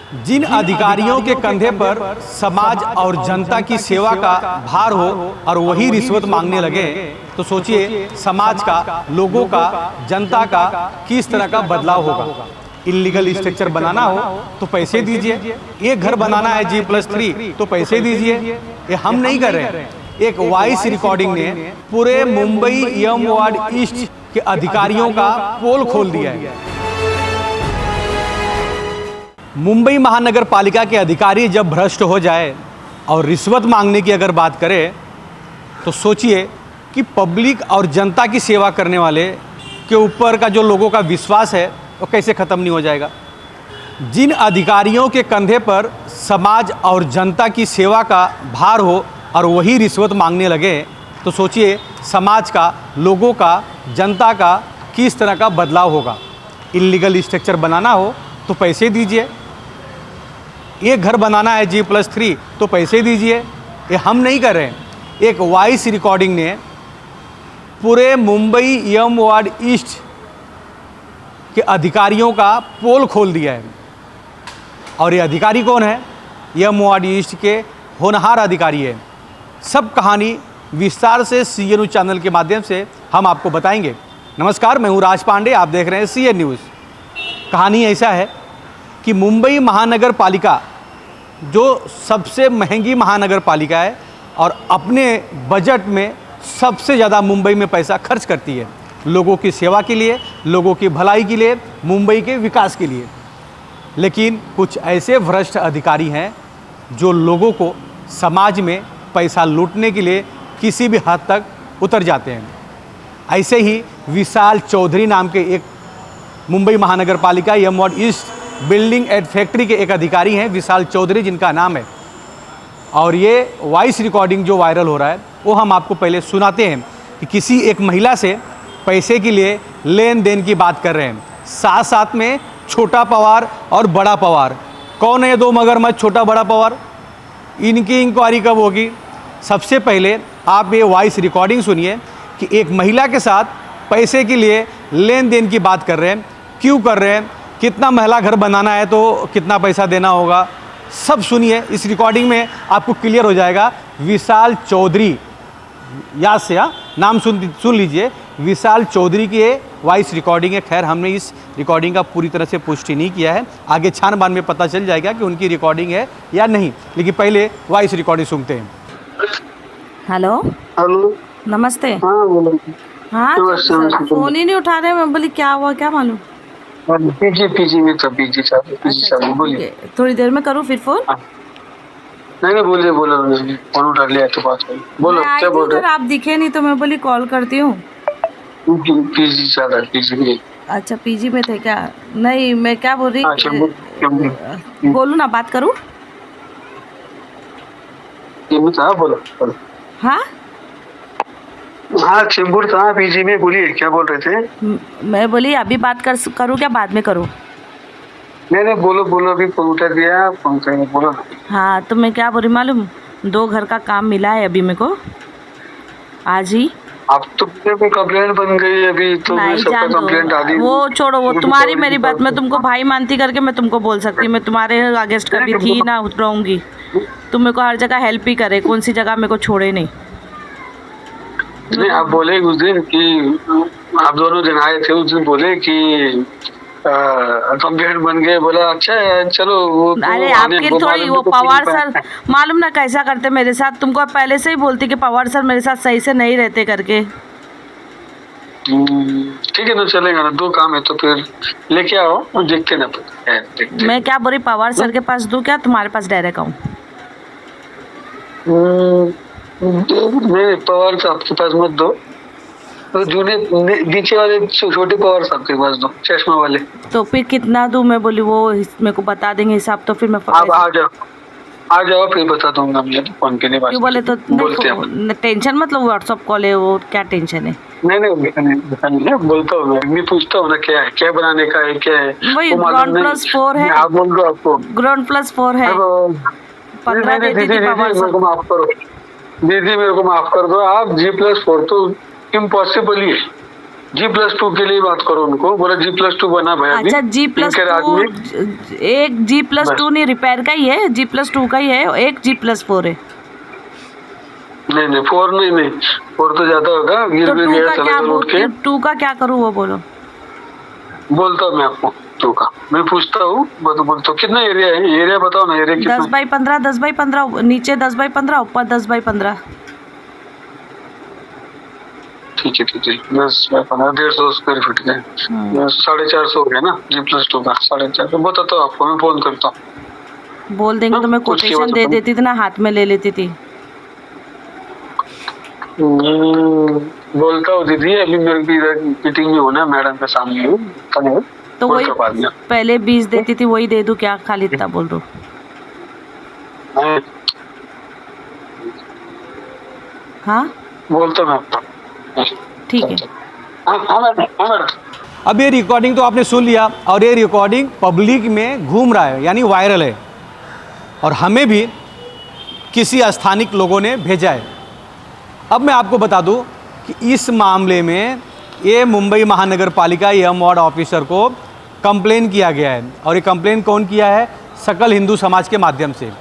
जिन अधिकारियों के कंधे पर समाज और जनता की सेवा का भार हो और वही रिश्वत मांगने लगे तो सोचिए समाज का, लोगों का, जनता का किस तरह का बदलाव होगा। इलीगल स्ट्रक्चर बनाना हो तो पैसे दीजिए, एक घर बनाना है G+3 तो पैसे दीजिए। ये हम नहीं कर रहे हैं। एक वॉइस रिकॉर्डिंग ने पूरे मुंबई एम वार्ड ईस्ट के अधिकारियों का पोल खोल दिया है। मुंबई महानगर पालिका के अधिकारी जब भ्रष्ट हो जाए और रिश्वत मांगने की अगर बात करें तो सोचिए कि पब्लिक और जनता की सेवा करने वाले के ऊपर का जो लोगों का विश्वास है वो कैसे ख़त्म नहीं हो जाएगा। जिन अधिकारियों के कंधे पर समाज और जनता की सेवा का भार हो और वही रिश्वत मांगने लगे तो सोचिए समाज का, लोगों का, जनता का किस तरह का बदलाव होगा। इलीगल स्ट्रक्चर बनाना हो तो पैसे दीजिए, एक घर बनाना है G+3 तो पैसे दीजिए। ये हम नहीं कर रहे हैं। एक वॉइस रिकॉर्डिंग ने पूरे मुंबई एम वार्ड ईस्ट के अधिकारियों का पोल खोल दिया है। और ये अधिकारी कौन है? एम वार्ड ईस्ट के होनहार अधिकारी है। सब कहानी विस्तार से CN चैनल के माध्यम से हम आपको बताएंगे। नमस्कार, मैं हूँ राज पांडे, आप देख रहे हैं CN न्यूज़। कहानी ऐसा है कि मुंबई महानगर पालिका जो सबसे महंगी महानगर पालिका है और अपने बजट में सबसे ज़्यादा मुंबई में पैसा खर्च करती है, लोगों की सेवा के लिए, लोगों की भलाई के लिए, मुंबई के विकास के लिए। लेकिन कुछ ऐसे भ्रष्ट अधिकारी हैं जो लोगों को समाज में पैसा लूटने के लिए किसी भी हद तक उतर जाते हैं। ऐसे ही विशाल चौधरी नाम के एक मुंबई महानगर पालिका M ward east building and factory के एक अधिकारी हैं, विशाल चौधरी जिनका नाम है। और ये वॉइस रिकॉर्डिंग जो वायरल हो रहा है वो हम आपको पहले सुनाते हैं कि किसी एक महिला से पैसे के लिए लेन देन की बात कर रहे हैं। साथ साथ में छोटा पवार और बड़ा पवार, कौन है ये दो मगरमच्छ, छोटा बड़ा पवार? इनकी इंक्वायरी कब होगी? सबसे पहले आप ये वॉइस रिकॉर्डिंग सुनिए कि एक महिला के साथ पैसे के लिए लेन देन की बात कर रहे हैं, क्यों कर रहे हैं, कितना महला घर बनाना है तो कितना पैसा देना होगा, सब सुनिए। इस रिकॉर्डिंग में आपको क्लियर हो जाएगा। विशाल चौधरी, याद से नाम सुन लीजिए, विशाल चौधरी की वॉइस रिकॉर्डिंग है। खैर, हमने इस रिकॉर्डिंग का पूरी तरह से पुष्टि नहीं किया है, आगे छानबान में पता चल जाएगा कि उनकी रिकॉर्डिंग है या नहीं। लेकिन पहले वॉइस रिकॉर्डिंग सुनते हैं। हेलो हेलो, नमस्ते। हाँ बोलो। हाँ सर, फोन ही नहीं उठा रहे। मैं बोली क्या हुआ, क्या मालूम। पीजी में था, पीजी चालू बोलिए। थोड़ी देर में करूँ फिर फोन? नहीं बोलिए, बोलो। फोन उठा लिया तो बात है, बोलो क्या बोल रहे? आप दिखे नहीं तो मैं बोली कॉल करती हूँ। पीजी चल रहा है, पीजी में। अच्छा, पीजी में थे क्या? नहीं, मैं क्या बोल रही, बोलू ना, बात करूँ? बोलो। हाँ हाँ, चेंबूर था, पीजी में। बोलिए क्या बोल रहे थे? मैं बोली अभी बात करूँ क्या बाद में करूँ? नहीं बोलो, अभी फोन उठा दिया, फोन करेंगे, बोलो। हाँ, तो मैं क्या बोल रही मालूम, 2 घर का काम मिला है अभी मेरे को, आज ही। अब तो कंप्लेंट बन गई अभी तो, सबका कंप्लेंट आ गई। वो छोड़ो, वो तुम्हारी मेरी बात, मैं तुमको भाई मानती करके मैं तुमको बोल सकती, मैं तुम्हारे अगेंस्ट कभी थी ना उतराऊंगी। तुम मेरे को हर जगह हेल्प ही करे, कौन सी जगह मेरे को छोड़े नहीं। नहीं, आप बोले उस दिन कि आप दोनों दिन आए थे, उस दिन बोले कि कंप्लेंट बन गए। बोला अच्छा है, चलो। वो अरे आपकी थोड़ी, वो पवार सर मालूम ना कैसा करते मेरे साथ। तुमको पहले से ही बोलती कि पवार सर मेरे साथ सही से नहीं रहते करके। ठीक है ना, चलेगा ना, 2 काम है तो फिर लेके आओ और देखते ना। मैं क्या बोली, पवार सर के पास दूं क्या तुम्हारे पास डायरेक्ट आऊं? नहीं, पवार साहब के पास मत दो, तो जूने नीचे वाले छोटे पवार साहब के पास दो, चश्मा वाले। तो फिर कितना दूं? मैं बोली वो मेरे को बता देंगे हिसाब, तो फिर मैं आप आ जाओ फिर बता दूंगा मैं फोन के लिए। क्यों बोले तो टेंशन मतलब व्हाट्सअप कॉल है, वो क्या टेंशन है? नहीं बोलता हूँ मैं पूछता हूँ ना क्या बनाने का है, क्या है। वही GR+4 है। आप बोल दो, आपको GR+4 है। 15 दे दीजिए पवार सर। दीदी मेरे को माफ कर दो। आप G+4 तो इम्पॉसिबल ही है। G+2 के लिए बात करो उनको, बोला G+2 बना भाई अभी अच्छा G+2 इनके राज में। एक G+2 नहीं, रिपेयर का ही है, G+2 का ही है, एक G+4 है। नहीं 4 नहीं 4 तो ज्यादा होगा, गिर तो भी 2 गया का चला क्या उठ के। 2 का क्या करूँ वो बोलो। बोलता हूँ मैं आपको 2 का, मैं पूछता हूँ, बोलता हूँ कितना एरिया है, एरिया बताओ ना, एरिया कितना 10x15, 10x15, नीचे 10x15, ऊपर 10x15। ठीक है 10x15, 150 स्क्वायर फीट के 450 हो गया ना G+2 का 450। बताता हूँ आपको, मैं फोन करता हूँ। बोल देंगे तो मैं कुछ की कोटेशन दे बात देती थी ना, हाथ में ले लेती थी। बोलता हूँ दीदी, अभी मेरे भी इधर मीटिंग में होना है, मैडम के सामने हूँ, तो वही बाद में पहले 20 देती थी, वही दे दूं क्या, खाली इतना बोल दो। हाँ बोलता हूँ मैं आपको। ठीक है। हाँ मैडम। अब ये रिकॉर्डिंग तो आपने सुन लिया, और ये रिकॉर्डिंग पब्लिक में घूम रहा है, यानी वायरल है, और हमें भी किसी स्थानिक लोगों ने भेजा है। अब मैं आपको बता दूं कि इस मामले में ये मुंबई महानगर पालिका एम वार्ड ऑफिसर को कंप्लेन किया गया है, और ये कंप्लेन कौन किया है? सकल हिंदू समाज के माध्यम से।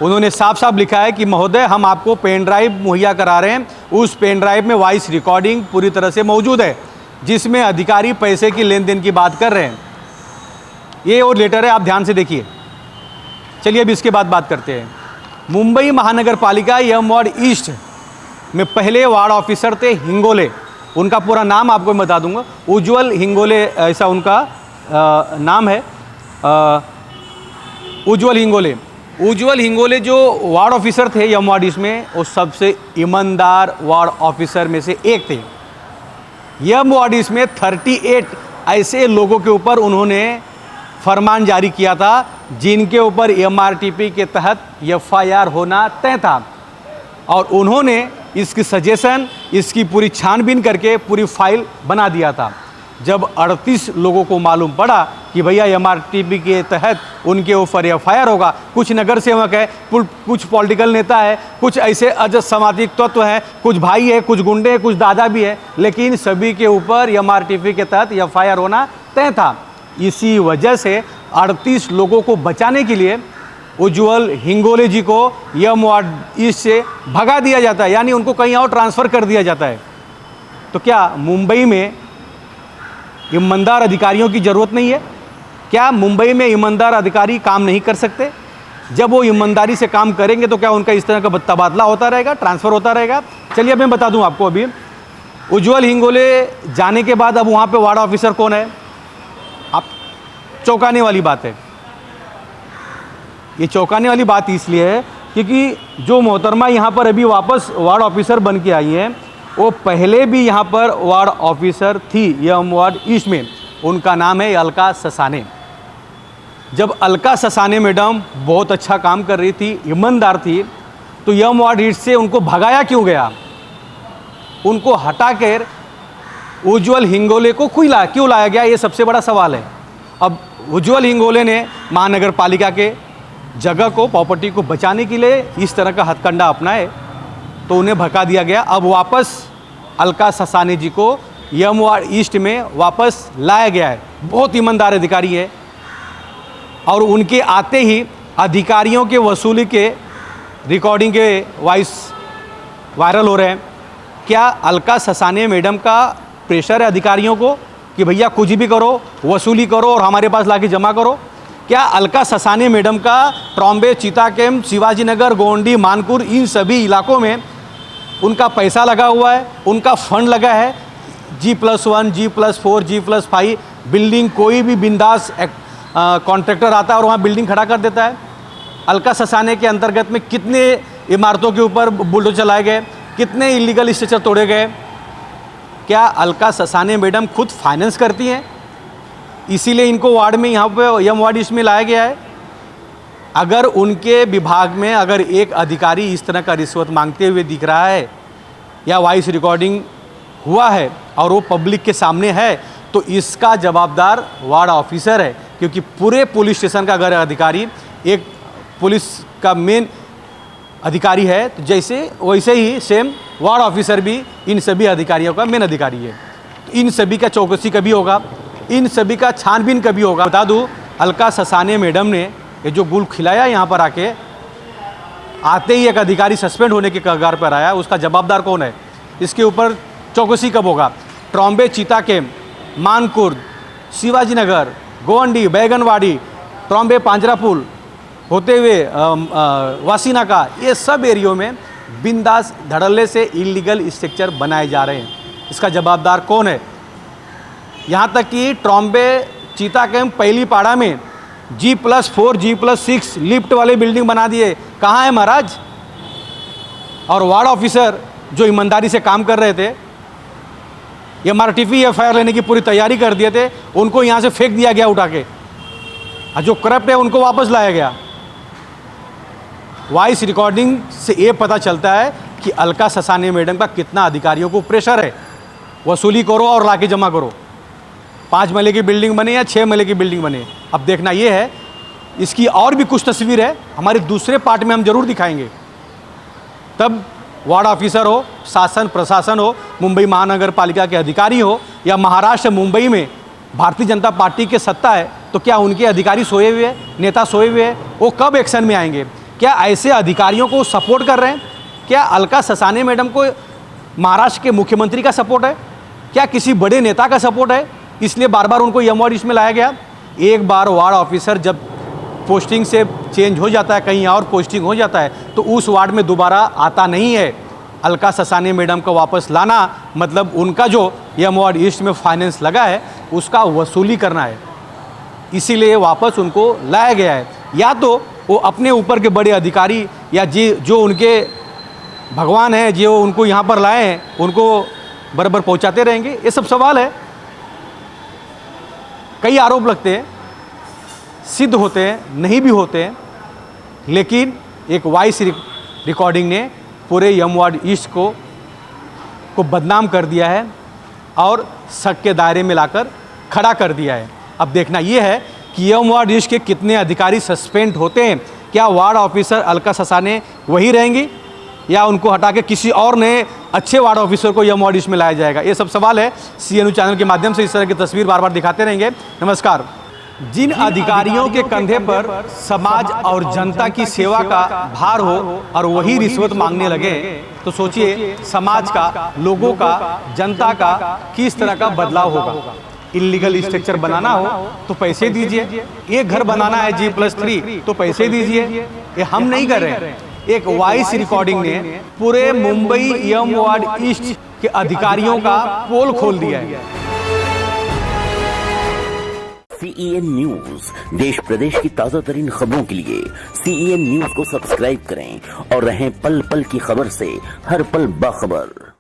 उन्होंने साफ साफ लिखा है कि महोदय, हम आपको पेन ड्राइव मुहैया करा रहे हैं, उस पेन ड्राइव में वॉइस रिकॉर्डिंग पूरी तरह से मौजूद है, जिसमें अधिकारी पैसे की लेन देन की बात कर रहे हैं। ये और लेटर है, आप ध्यान से देखिए। चलिए अब इसके बाद बात करते हैं। मुंबई महानगर पालिका एम वार्ड ईस्ट में पहले वार्ड ऑफिसर थे हिंगोले, उनका पूरा नाम आपको मैं बता दूंगा, उज्ज्वल हिंगोले, ऐसा उनका नाम है, उज्ज्वल हिंगोले। उज्ज्वल हिंगोले जो वार्ड ऑफिसर थे एम वार्ड ईस्ट में, वो सबसे ईमानदार वार्ड ऑफिसर में से एक थे। एम वार्ड ईस्ट में 38 ऐसे लोगों के ऊपर उन्होंने फरमान जारी किया था जिनके ऊपर MRTP के तहत FIR होना तय था, और उन्होंने इसकी सजेशन, इसकी पूरी छानबीन करके पूरी फाइल बना दिया था। जब 38 लोगों को मालूम पड़ा कि भैया MRTP के तहत उनके ऊपर FIR होगा, कुछ नगर सेवक है, कुछ पॉलिटिकल नेता है, कुछ ऐसे असामाजिक तत्व हैं, कुछ भाई है, कुछ गुंडे हैं, कुछ दादा भी है, लेकिन सभी के ऊपर MRTP के तहत FIR होना तय था। इसी वजह से 38 लोगों को बचाने के लिए उज्ज्वल हिंगोले जी को एम वार्ड ईस्ट से भगा दिया जाता है, यानी उनको कहीं और ट्रांसफ़र कर दिया जाता है। तो क्या मुंबई में ईमानदार अधिकारियों की ज़रूरत नहीं है? क्या मुंबई में ईमानदार अधिकारी काम नहीं कर सकते? जब वो ईमानदारी से काम करेंगे तो क्या उनका इस तरह का तबादला होता रहेगा, ट्रांसफ़र होता रहेगा? चलिए अब मैं बता दूं आपको। अभी उज्ज्वल हिंगोले जाने के बाद अब वहाँ पे वार्ड ऑफिसर कौन है? आप चौंकाने वाली बात है। ये चौंकाने वाली बात इसलिए है क्योंकि जो मोहतरमा यहाँ पर अभी वापस वार्ड ऑफिसर बन के आई हैं, वो पहले भी यहाँ पर वार्ड ऑफिसर थी एम वार्ड ईस्ट में। उनका नाम है अलका ससाने। जब अलका ससाने मैडम बहुत अच्छा काम कर रही थी, ईमानदार थी, तो एम वार्ड ईस्ट से उनको भगाया क्यों गया? उनको हटाकर उज्ज्वल हिंगोले को क्यों लाया गया? ये सबसे बड़ा सवाल है। अब उज्ज्वल हिंगोले ने महानगर पालिका के जगह को, प्रॉपर्टी को बचाने के लिए इस तरह का हथकंडा अपनाए, तो उन्हें भगा दिया गया। अब वापस अलका ससाने जी को एम वार्ड ईस्ट में वापस लाया गया है। बहुत ईमानदार अधिकारी है, और उनके आते ही अधिकारियों के वसूली के रिकॉर्डिंग के वॉइस वायरल हो रहे हैं। क्या अलका ससाने मैडम का प्रेशर है अधिकारियों को कि भैया कुछ भी करो, वसूली करो और हमारे पास लाके जमा करो? क्या अलका ससाने मैडम का ट्रॉम्बे, चीता कैम्प, शिवाजी नगर, गोंडी, मानपुर, इन सभी इलाकों में उनका पैसा लगा हुआ है, उनका फंड लगा है? G+1, G+4, G+5 बिल्डिंग, कोई भी बिंदास कॉन्ट्रैक्टर आता है और वहाँ बिल्डिंग खड़ा कर देता है। अलका ससाने के अंतर्गत में कितने इमारतों के ऊपर बुलडोजर चलाए गए, कितने इलीगल स्ट्रक्चर तोड़े गए? क्या अलका ससाने मैडम खुद फाइनेंस करती हैं? इसीलिए इनको वार्ड में, यहाँ पे एम वार्ड इसमें लाया गया है। अगर उनके विभाग में अगर एक अधिकारी इस तरह का रिश्वत मांगते हुए दिख रहा है या वॉइस रिकॉर्डिंग हुआ है और वो पब्लिक के सामने है, तो इसका जवाबदार वार्ड ऑफिसर है, क्योंकि पूरे पुलिस स्टेशन का अगर अधिकारी एक पुलिस का मेन अधिकारी है, तो जैसे वैसे ही सेम वार्ड ऑफिसर भी इन सभी अधिकारियों का मेन अधिकारी है। इन सभी का चौकसी कभी होगा, इन सभी का छानबीन कभी होगा। बता दूँ, अलका ससाने मैडम ने ये जो गुल खिलाया यहाँ पर आके, आते ही एक अधिकारी सस्पेंड होने के कगार पर आया, उसका जवाबदार कौन है, इसके ऊपर चौकसी कब होगा। ट्रॉम्बे चीता कैंप, मानकुर्द, शिवाजी नगर, गोवंडी, बैगनवाड़ी, ट्रॉम्बे पांजरा पुल होते हुए वासीनाका, ये सब एरियो में बिंदास धड़ल्ले से इलीगल स्ट्रक्चर बनाए जा रहे हैं। इसका जवाबदार कौन है। यहाँ तक कि ट्रॉम्बे चीता कैंप पहली पाड़ा में G+4, G+6 लिफ्ट वाले बिल्डिंग बना दिए। कहाँ है महाराज। और वार्ड ऑफिसर जो ईमानदारी से काम कर रहे थे, MRTP FIR लेने की पूरी तैयारी कर दिए थे, उनको यहाँ से फेंक दिया गया उठा के, और जो करप्ट है उनको वापस लाया गया। वॉइस रिकॉर्डिंग से ये पता चलता है कि अलका ससाने मैडम का कितना अधिकारियों को प्रेशर है, वसूली करो और लाके जमा करो। 5 महले की बिल्डिंग बने या 6 महले की बिल्डिंग बने, अब देखना ये है। इसकी और भी कुछ तस्वीर है, हमारे दूसरे पार्ट में हम जरूर दिखाएंगे। तब वार्ड ऑफिसर हो, शासन प्रशासन हो, मुंबई महानगर पालिका के अधिकारी हो, या महाराष्ट्र मुंबई में भारतीय जनता पार्टी के सत्ता है, तो क्या उनके अधिकारी सोए हुए हैं, नेता सोए हुए हैं, वो कब एक्शन में आएंगे। क्या ऐसे अधिकारियों को सपोर्ट कर रहे हैं। क्या अलका ससाने मैडम को महाराष्ट्र के मुख्यमंत्री का सपोर्ट है, क्या किसी बड़े नेता का सपोर्ट है, इसलिए बार बार उनको यम वार्ड में लाया गया। एक बार वार्ड ऑफिसर जब पोस्टिंग से चेंज हो जाता है, कहीं और पोस्टिंग हो जाता है, तो उस वार्ड में दोबारा आता नहीं है। अलका ससाने मैडम को वापस लाना मतलब उनका जो यम वार्ड ईस्ट में फाइनेंस लगा है उसका वसूली करना है, इसीलिए वापस उनको लाया गया है। या तो वो अपने ऊपर के बड़े अधिकारी या जो उनके भगवान हैं, जो उनको यहाँ पर लाए हैं, उनको बराबर पहुँचाते रहेंगे। ये सब सवाल है। कई आरोप लगते हैं, सिद्ध होते हैं, नहीं भी होते हैं, लेकिन एक वॉइस रिकॉर्डिंग ने पूरे यम वार्ड ईस्ट को बदनाम कर दिया है और शक के दायरे में लाकर खड़ा कर दिया है। अब देखना यह है कि यम वार्ड ईस्ट के कितने अधिकारी सस्पेंड होते हैं। क्या वार्ड ऑफिसर अलका ससाने वही रहेंगी या उनको हटा के किसी और नए अच्छे वार्ड ऑफिसर को यम वार्ड ईस्ट में लाया जाएगा। ये सब सवाल है। CNU चैनल के माध्यम से इस तरह की तस्वीर बार बार दिखाते रहेंगे। नमस्कार। जिन अधिकारियों के कंधे पर समाज और जनता की सेवा का भार हो और वही रिश्वत मांगने लगे, तो सोचिए समाज का, लोगों का, जनता का किस तरह का बदलाव होगा। इलीगल स्ट्रक्चर बनाना हो तो पैसे दीजिए, एक घर बनाना है G+3 तो पैसे दीजिए। ये हम नहीं कर रहे हैं। एक वॉइस रिकॉर्डिंग ने पूरे मुंबई यम वार्ड ईस्ट के अधिकारियों का पोल खोल दिया है। CEN न्यूज, देश प्रदेश की ताजा तरीन खबरों के लिए CEN न्यूज को सब्सक्राइब करें और रहें पल पल की खबर से हर पल बाखबर।